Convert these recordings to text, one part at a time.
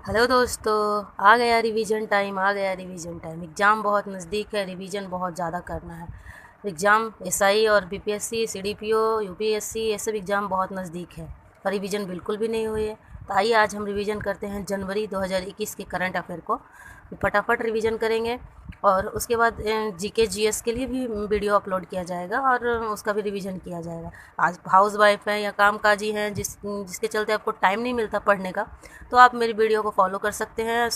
Hello दोस्तों। आ गया revision time. Exam बहुत नज़दीक है, रिवीजन बहुत ज़्यादा करना है। एग्ज़ाम एसआई और बीपीएससी, सीडीपीओ, यूपीएससी ये सब एग्ज़ाम बहुत नज़दीक है और रिवीजन बिल्कुल भी नहीं हुई है। तो आइए आज हम रिवीजन करते हैं जनवरी 2021 के करंट अफेयर को। फटाफट रिवीजन करेंगे और उसके बाद जीके जीएस के लिए भी वीडियो अपलोड किया जाएगा और उसका भी रिवीजन किया जाएगा। आज हाउस वाइफ हैं या कामकाजी हैं जिसके चलते आपको टाइम नहीं मिलता पढ़ने का, तो आप मेरी वीडियो को फॉलो कर सकते हैं।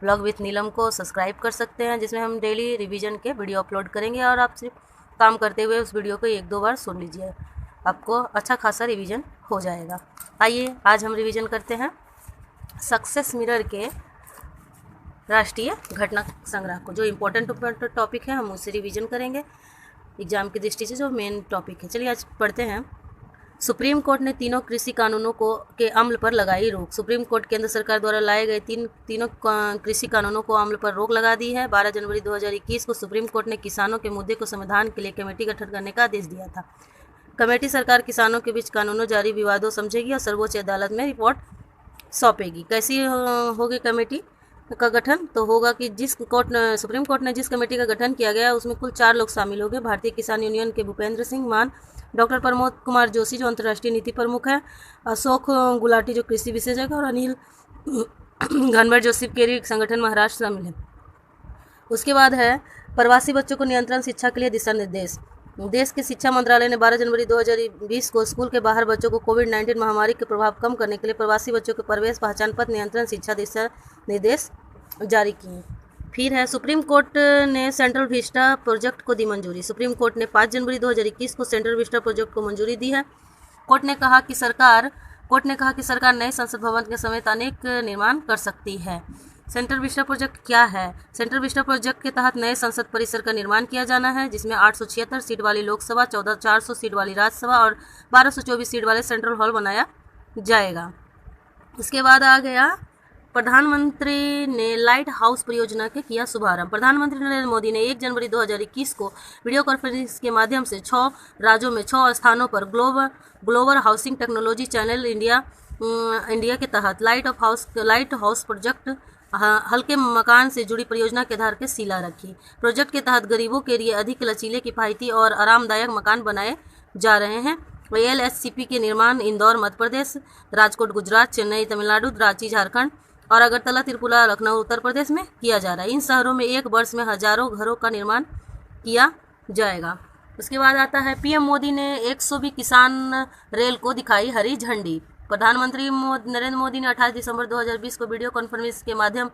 ब्लॉग विथ नीलम को सब्सक्राइब कर सकते हैं, जिसमें हम डेली रिवीजन के वीडियो अपलोड करेंगे और आप सिर्फ काम करते हुए उस वीडियो को एक दो बार सुन लीजिए, आपको अच्छा खासा रिवीजन हो जाएगा। आइए आज हम रिवीजन करते हैं सक्सेस मिरर के राष्ट्रीय घटना संग्रह को। जो इम्पोर्टेंट टॉपिक है हम उससे रिवीजन करेंगे एग्जाम की दृष्टि से, जो मेन टॉपिक है। चलिए आज पढ़ते हैं। सुप्रीम कोर्ट ने तीनों कृषि कानूनों को के अमल पर लगाई रोक। सुप्रीम कोर्ट केंद्र सरकार द्वारा लाए गए तीनों कृषि कानूनों को अमल पर रोक लगा दी है। 12 जनवरी 2021 को सुप्रीम कोर्ट ने किसानों के मुद्दे को समाधान के लिए कमेटी गठन करने का आदेश दिया था। कमेटी सरकार किसानों के बीच कानूनों जारी विवादों समझेगी और सर्वोच्च अदालत में रिपोर्ट सौंपेगी। कैसी होगी कमेटी का गठन? तो होगा कि सुप्रीम कोर्ट ने जिस कमेटी का गठन किया गया उसमें कुल 4 लोग शामिल होंगे। भारतीय किसान यूनियन के भूपेंद्र सिंह मान, डॉक्टर प्रमोद कुमार जोशी जो अंतर्राष्ट्रीय नीति प्रमुख है, अशोक गुलाटी जो कृषि विशेषज्ञ और अनिल घनवर जो सिपकेरी संगठन महाराष्ट्र शामिल है। उसके बाद है प्रवासी बच्चों को नियंत्रण शिक्षा के लिए दिशा निर्देश। देश के शिक्षा मंत्रालय ने 12 जनवरी 2020 को स्कूल के बाहर बच्चों को कोविड-19 महामारी के प्रभाव कम करने के लिए प्रवासी बच्चों के प्रवेश पहचान पत्र नियंत्रण शिक्षा दिशा निर्देश जारी किए। फिर है सुप्रीम कोर्ट ने सेंट्रल विस्टा प्रोजेक्ट को दी मंजूरी। सुप्रीम कोर्ट ने 5 जनवरी 2021 को सेंट्रल विस्टा प्रोजेक्ट को मंजूरी दी है। कोर्ट ने कहा कि सरकार नए संसद भवन के समेत अनेक निर्माण कर सकती है। सेंट्रल विस्टा प्रोजेक्ट क्या है? सेंट्रल विस्टा प्रोजेक्ट के तहत नए संसद परिसर का निर्माण किया जाना है, जिसमें 876 सीट वाली लोकसभा, 400 सीट वाली राज्यसभा और 1224 सीट वाले सेंट्रल हॉल बनाया जाएगा। इसके बाद आ गया प्रधानमंत्री ने लाइट हाउस परियोजना के किया शुभारंभ। प्रधानमंत्री नरेंद्र मोदी ने 1 जनवरी 2021 को वीडियो कॉन्फ्रेंस के माध्यम से 6 राज्यों में 6 स्थानों पर global housing technology channel India के तहत लाइट हाउस प्रोजेक्ट हल्के मकान से जुड़ी परियोजना के आधार के शिला रखी। प्रोजेक्ट के तहत गरीबों के लिए अधिक लचीले, किफायती और आरामदायक मकान बनाए जा रहे हैं। एलएससीपी के निर्माण इंदौर मध्य प्रदेश, राजकोट गुजरात, चेन्नई तमिलनाडु, रांची झारखंड और अगरतला त्रिपुरा लखनऊ उत्तर प्रदेश में किया जा रहा है। इन शहरों में एक वर्ष में हजारों घरों का निर्माण किया जाएगा। उसके बाद आता है पीएम मोदी ने 120 किसान रेल को दिखाई हरी झंडी। प्रधानमंत्री नरेंद्र मोदी ने 28 दिसंबर 2020 को वीडियो कॉन्फ्रेंस के माध्यम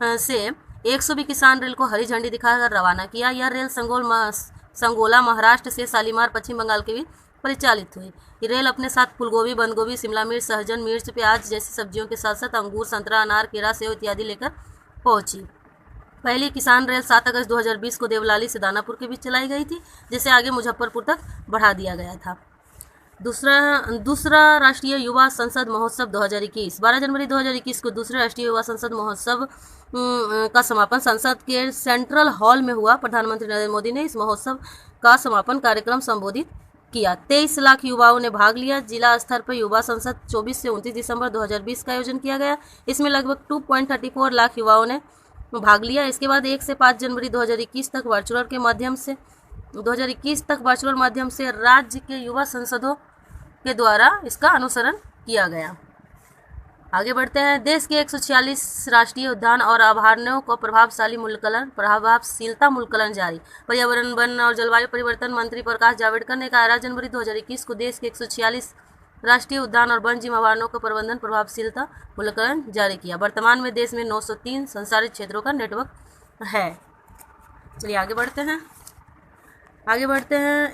से 120 किसान रेल को हरी झंडी दिखाकर रवाना किया। यह रेल संगोला महाराष्ट्र से शालीमार पश्चिम बंगाल के बीच परिचालित हुई। ये रेल अपने साथ फूलगोभी, बंद गोभी, शिमला मिर्च, सहजन, मिर्च, प्याज जैसी सब्जियों के साथ साथ अंगूर, संतरा, अनार, केला, सेव इत्यादि लेकर पहुंची। पहली किसान रेल 7 अगस्त 2020 को देवलाली से दानापुर के बीच चलाई गई थी, जिसे आगे मुजफ्फरपुर तक बढ़ा दिया गया था। दूसरा राष्ट्रीय युवा संसद महोत्सव 2021। 12 जनवरी 2021 को दूसरे राष्ट्रीय युवा संसद महोत्सव का समापन संसद के सेंट्रल हॉल में हुआ। प्रधानमंत्री नरेंद्र मोदी ने इस महोत्सव का समापन कार्यक्रम संबोधित किया। 23 लाख युवाओं ने भाग लिया। जिला स्तर पर युवा संसद 24 से 29 दिसंबर 2020 का आयोजन किया गया। इसमें लगभग 2.34 लाख युवाओं ने भाग लिया। इसके बाद 1 से 5 जनवरी 2021 तक वर्चुअल माध्यम से राज्य के युवा संसदों के द्वारा इसका अनुसरण किया गया। आगे बढ़ते हैं। देश के 146 राष्ट्रीय उद्यान और अभयारण्यों को प्रभावशीलता मूल्यांकन जारी। पर्यावरण, वन और जलवायु परिवर्तन मंत्री प्रकाश जावड़ेकर ने 11 जनवरी 2021 को देश के 146 राष्ट्रीय उद्यान और वन्यजीव अभयारण्यों का प्रबंधन प्रभावशीलता मूल्यांकन जारी किया। वर्तमान में देश में 903 संचारित क्षेत्रों का नेटवर्क है। चलिए आगे बढ़ते हैं।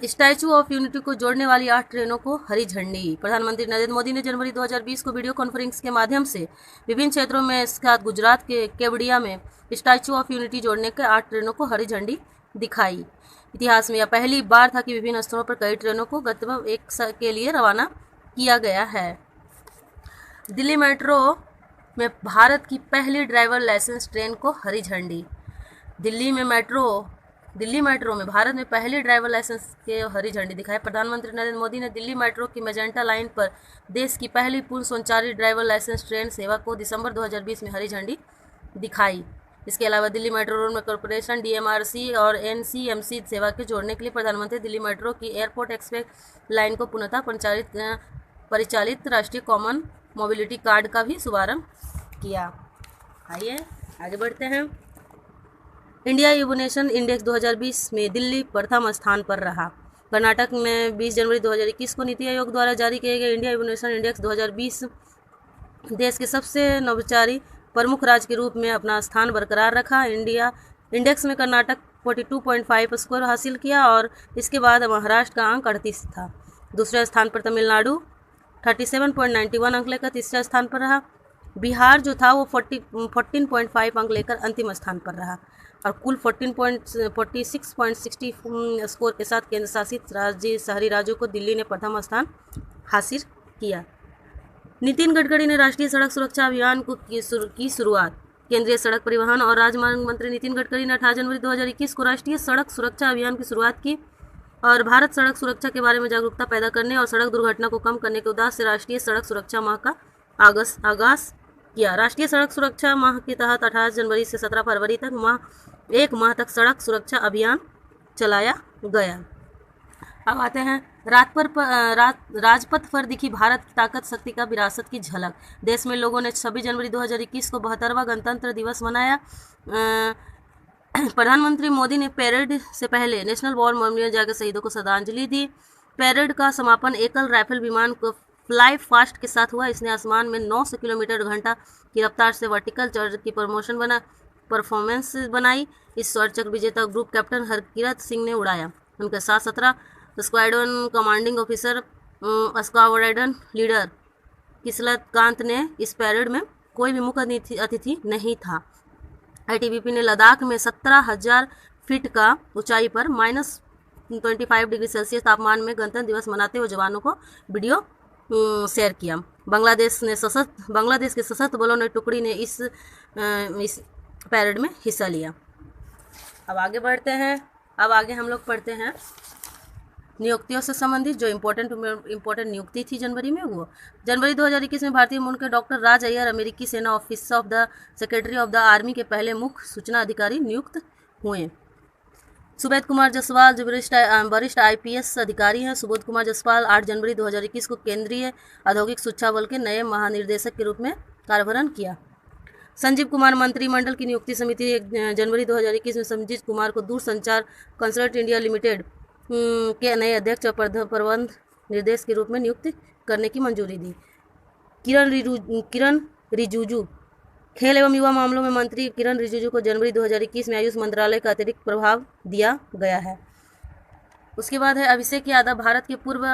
स्टैचू ऑफ यूनिटी को जोड़ने वाली 8 ट्रेनों को हरी झंडी। प्रधानमंत्री नरेंद्र मोदी ने जनवरी 2020 को वीडियो कॉन्फ्रेंस के माध्यम से विभिन्न क्षेत्रों में साथ गुजरात के केवड़िया में स्टैचू ऑफ यूनिटी जोड़ने के 8 ट्रेनों को हरी झंडी दिखाई। इतिहास में यह पहली बार था कि विभिन्न स्थलों पर कई ट्रेनों को गंतव्य एक के लिए रवाना किया गया है। दिल्ली मेट्रो में भारत की पहली ड्राइवर लाइसेंस ट्रेन को हरी झंडी। दिल्ली में मेट्रो दिल्ली मेट्रो में भारत में पहले ड्राइवर लाइसेंस के हरी झंडी दिखाई। प्रधानमंत्री नरेंद्र मोदी ने दिल्ली मेट्रो की मेजेंटा लाइन पर देश की पहली पूर्ण संचालित ड्राइवर लाइसेंस ट्रेन सेवा को दिसंबर 2020 में हरी झंडी दिखाई। इसके अलावा दिल्ली मेट्रो रोड में कॉरपोरेशन, डीएमआरसी और एनसीएमसी सेवा के जोड़ने के लिए प्रधानमंत्री दिल्ली मेट्रो की एयरपोर्ट एक्सप्रेस लाइन को पुनः परिचालित राष्ट्रीय कॉमन मोबिलिटी कार्ड का भी शुभारंभ किया। आइए आगे बढ़ते हैं। इंडिया इनोवेशन इंडेक्स 2020 में दिल्ली प्रथम स्थान पर रहा। कर्नाटक में 20 जनवरी 2021 को नीति आयोग द्वारा जारी किए गए इंडिया इनोवेशन इंडेक्स 2020 देश के सबसे नवाचारी प्रमुख राज्य के रूप में अपना स्थान बरकरार रखा। इंडिया इंडेक्स में कर्नाटक 42.5 स्कोर हासिल किया और इसके बाद महाराष्ट्र का अंक 38 था। दूसरे स्थान पर तमिलनाडु 37.91 अंक लेकर तीसरे स्थान पर रहा। बिहार जो था वो 14.5 अंक लेकर अंतिम स्थान पर रहा और कुल 46.60 स्कोर के साथ केंद्र शासित राज्य शहरी राज्यों को दिल्ली ने प्रथम स्थान हासिल किया। नितिन गडकरी ने राष्ट्रीय सड़क सुरक्षा अभियान की शुरुआत। केंद्रीय सड़क परिवहन और राजमार्ग मंत्री नितिन गडकरी ने 18 जनवरी 2021 को राष्ट्रीय सड़क सुरक्षा अभियान की शुरुआत की और भारत सड़क सुरक्षा के बारे में जागरूकता पैदा करने और सड़क दुर्घटना को कम करने के उद्देश्य से राष्ट्रीय सड़क सुरक्षा माह का आगाज किया। राष्ट्रीय सड़क सुरक्षा माह के तहत 18 जनवरी से 17 फरवरी तक एक माह तक सड़क सुरक्षा अभियान चलाया गया। अब आते हैं राजपथ पर दिखी भारत की ताकत शक्ति का विरासत की झलक। देश में लोगों ने 26 जनवरी 2021 को 72वां गणतंत्र दिवस मनाया। प्रधानमंत्री मोदी ने परेड से पहले नेशनल वॉर मेमोरियल जाकर शहीदों को श्रद्धांजलि दी। परेड का समापन एकल राइफल विमान को फ्लाई फास्ट के साथ हुआ। इसने आसमान में 900 किलोमीटर घंटा की रफ्तार से वर्टिकल चढ़ की परफॉर्मेंस बनाई। इस स्वर्ण चक्र विजेता ग्रुप कैप्टन हरकिरत सिंह ने उड़ाया। उनके साथ 17 squadron commanding officer squadron leader Kislat Kant ने इस परेड में कोई भी मुख्य अतिथि नहीं था। आईटीबीपी ने लद्दाख में 17,000 फीट का ऊंचाई पर -25 डिग्री सेल्सियस तापमान में गणतंत्र दिवस मनाते हुए जवानों को वीडियो शेयर किया। बांग्लादेश के सशस्त्र बलों ने टुकड़ी ने इस परेड में हिस्सा लिया। अब आगे बढ़ते हैं। अब आगे हम लोग पढ़ते हैं नियुक्तियों से संबंधित जो इम्पोर्टेंट नियुक्ति थी जनवरी में। वो जनवरी 2021 में भारतीय मूल के डॉक्टर राज अय्यर अमेरिकी सेना office of the secretary of the army के पहले मुख्य सूचना अधिकारी नियुक्त हुए। सुबोध कुमार जायसवाल जो वरिष्ठ IPS अधिकारी हैं। सुबोध कुमार जायसवाल 8 जनवरी 2021 को केंद्रीय औद्योगिक सुरक्षा बल के नए महानिर्देशक के रूप में कार्यभार किया। संजीव कुमार मंत्रिमंडल की नियुक्ति समिति 1 जनवरी 2021 में संजीव कुमार को दूरसंचार कंसल्टेंट इंडिया लिमिटेड के नए अध्यक्ष और प्रबंध निर्देश के रूप में नियुक्त करने की मंजूरी दी। किरण रिजिजू खेल एवं युवा मामलों में मंत्री किरण रिजिजू को जनवरी 2021 में आयुष मंत्रालय का अतिरिक्त प्रभाव दिया गया है। उसके बाद है अभिषेक यादव। भारत के पूर्व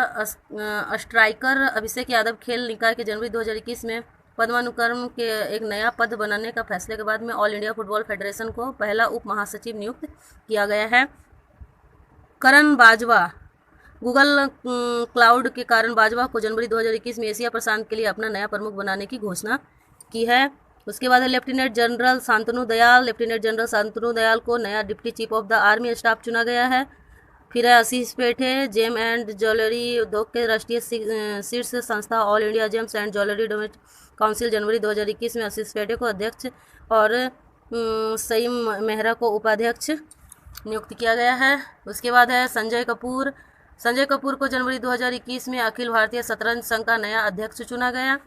स्ट्राइकर अभिषेक यादव खेल निकाय के जनवरी 2021 में पद्मानुक्रम के एक नया पद बनाने का फैसले के बाद में ऑल इंडिया फुटबॉल फेडरेशन को पहला उप महासचिव नियुक्त किया गया है। करण बाजवा गूगल क्लाउड के कारण बाजवा को जनवरी 2021 में एशिया प्रशांत के लिए अपना नया प्रमुख बनाने की घोषणा की है। उसके बाद है लेफ्टिनेंट जनरल शांतनु दयाल को नया deputy chief of the army staff चुना गया है। फिर है आशीष पेठे जेम एंड ज्वेलरी उद्योग के राष्ट्रीय शीर्ष संस्था All India Gems and Jewellery Council जनवरी 2021 में आशीष पेठे को अध्यक्ष और सईम मेहरा को उपाध्यक्ष नियुक्त किया गया है। उसके बाद है संजय कपूर को जनवरी 2021 में अखिल भारतीय शतरंज संघ का नया अध्यक्ष चुना गया।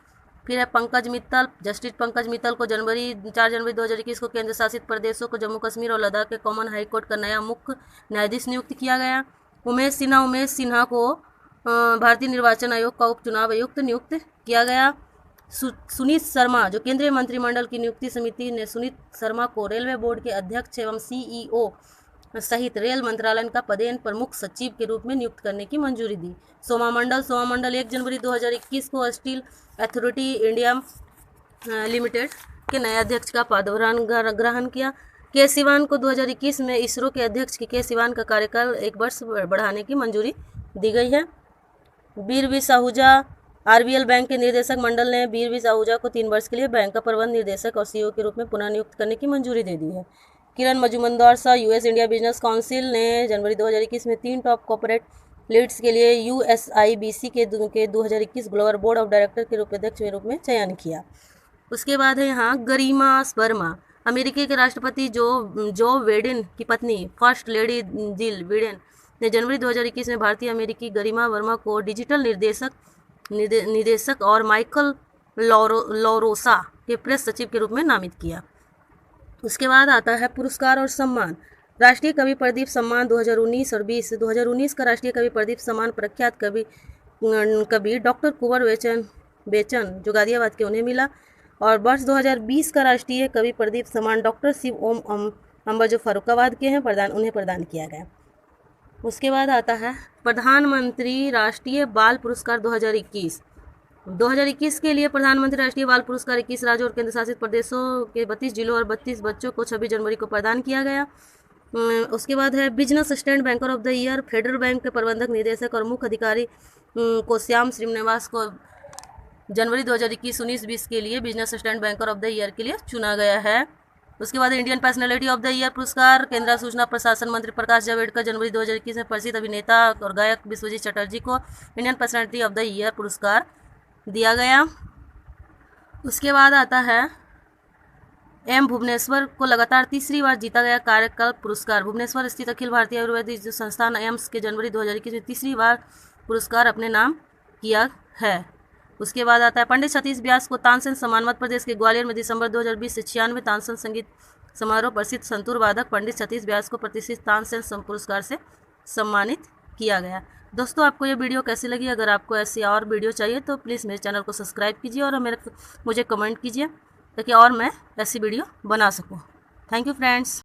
फिर है जस्टिस पंकज मित्तल को 4 जनवरी 2021 को केंद्र शासित प्रदेशों को जम्मू कश्मीर और लद्दाख के कॉमन हाई कोर्ट का नया मुख्य न्यायाधीश नियुक्त किया गया। उमेश सिन्हा को भारतीय निर्वाचन आयोग का उप चुनाव आयुक्त नियुक्त किया गया। सुनीत शर्मा जो केंद्रीय मंत्रिमंडल की नियुक्ति समिति ने सुनीत शर्मा को रेलवे बोर्ड के अध्यक्ष एवं CEO सहित रेल मंत्रालय का पदेन प्रमुख सचिव के रूप में नियुक्त करने की मंजूरी दी। सोमा मंडल 1 जनवरी 2021 को स्टील अथॉरिटी इंडिया लिमिटेड के नए अध्यक्ष का पदभार ग्रहण किया। के सिवान को 2021 में इसरो के अध्यक्ष के सिवान का कार्यकाल 1 वर्ष बढ़ाने की मंजूरी दी गई है। बीर वी साहूजा RBL बैंक के निदेशक मंडल ने बीर वी साहूजा को 3 वर्ष के लिए बैंक का प्रबंध निदेशक और CEO के रूप में पुनः नियुक्त करने की मंजूरी दे दी है। Kiran Mazumdar Shaw US India Business Council ने जनवरी 2021 में 3 टॉप कॉर्पोरेट लीड्स के लिए USIBC के 2021 ग्लोबल बोर्ड ऑफ डायरेक्टर के उपाध्यक्ष के रूप में चयन किया। उसके बाद है यहाँ गरिमा वर्मा, अमेरिकी के राष्ट्रपति जो बिडेन की पत्नी फर्स्ट लेडी जिल बिडेन ने जनवरी 2021 में भारतीय अमेरिकी गरिमा वर्मा को डिजिटल निदेशक और माइकल लॉरोसा के प्रेस सचिव के रूप में नामित किया। उसके बाद आता है पुरस्कार और सम्मान। राष्ट्रीय कवि प्रदीप सम्मान 2019 और 20। 2019 का राष्ट्रीय कवि प्रदीप सम्मान प्रख्यात कवि डॉक्टर कुंवर बेचन जो गाजियाबाद के उन्हें मिला। और वर्ष 2020 का राष्ट्रीय कवि प्रदीप सम्मान डॉक्टर शिव ओम अंबर जो फर्रुखाबाद के हैं उन्हें प्रदान किया गया। उसके बाद आता है प्रधानमंत्री राष्ट्रीय बाल पुरस्कार 2021। 2021 के लिए प्रधानमंत्री राष्ट्रीय बाल पुरस्कार 21 राज्यों और केंद्र शासित प्रदेशों के 32 जिलों और 32 बच्चों को 26 जनवरी को प्रदान किया गया। उसके बाद है business assistant banker of the year, federal bank के प्रबंधक निदेशक और मुख्य अधिकारी को श्याम श्रीनिवास को जनवरी 2021, 19, 20 के लिए business assistant banker of the year के लिए चुना गया है। उसके बाद Indian personality of the year पुरस्कार केंद्रीय सूचना प्रशासन मंत्री प्रकाश जावड़ेकर जनवरी 2021 में प्रसिद्ध अभिनेता और गायक विश्वजीत चटर्जी को Indian personality of the year पुरस्कार दिया गया। उसके बाद आता है एम भुवनेश्वर को लगातार तीसरी बार जीता गया कार्यकल्प पुरस्कार। भुवनेश्वर स्थित अखिल भारतीय आयुर्वेदिक संस्थान एम्स के जनवरी 2021 में तीसरी बार पुरस्कार अपने नाम किया है। उसके बाद आता है पंडित सतीश व्यास को तानसेन सम्मान। मध्य प्रदेश के ग्वालियर में दिसंबर 2020 से 96 तानसेन संगीत समारोह प्रसिद्ध संतूर वादक पंडित सतीश व्यास को प्रतिष्ठित तानसेन पुरस्कार से सम्मानित किया गया। दोस्तों, आपको ये वीडियो कैसी लगी? अगर आपको ऐसी और वीडियो चाहिए तो प्लीज़ मेरे चैनल को सब्सक्राइब कीजिए और मुझे कमेंट कीजिए ताकि और मैं ऐसी वीडियो बना सकूँ। Thank you friends.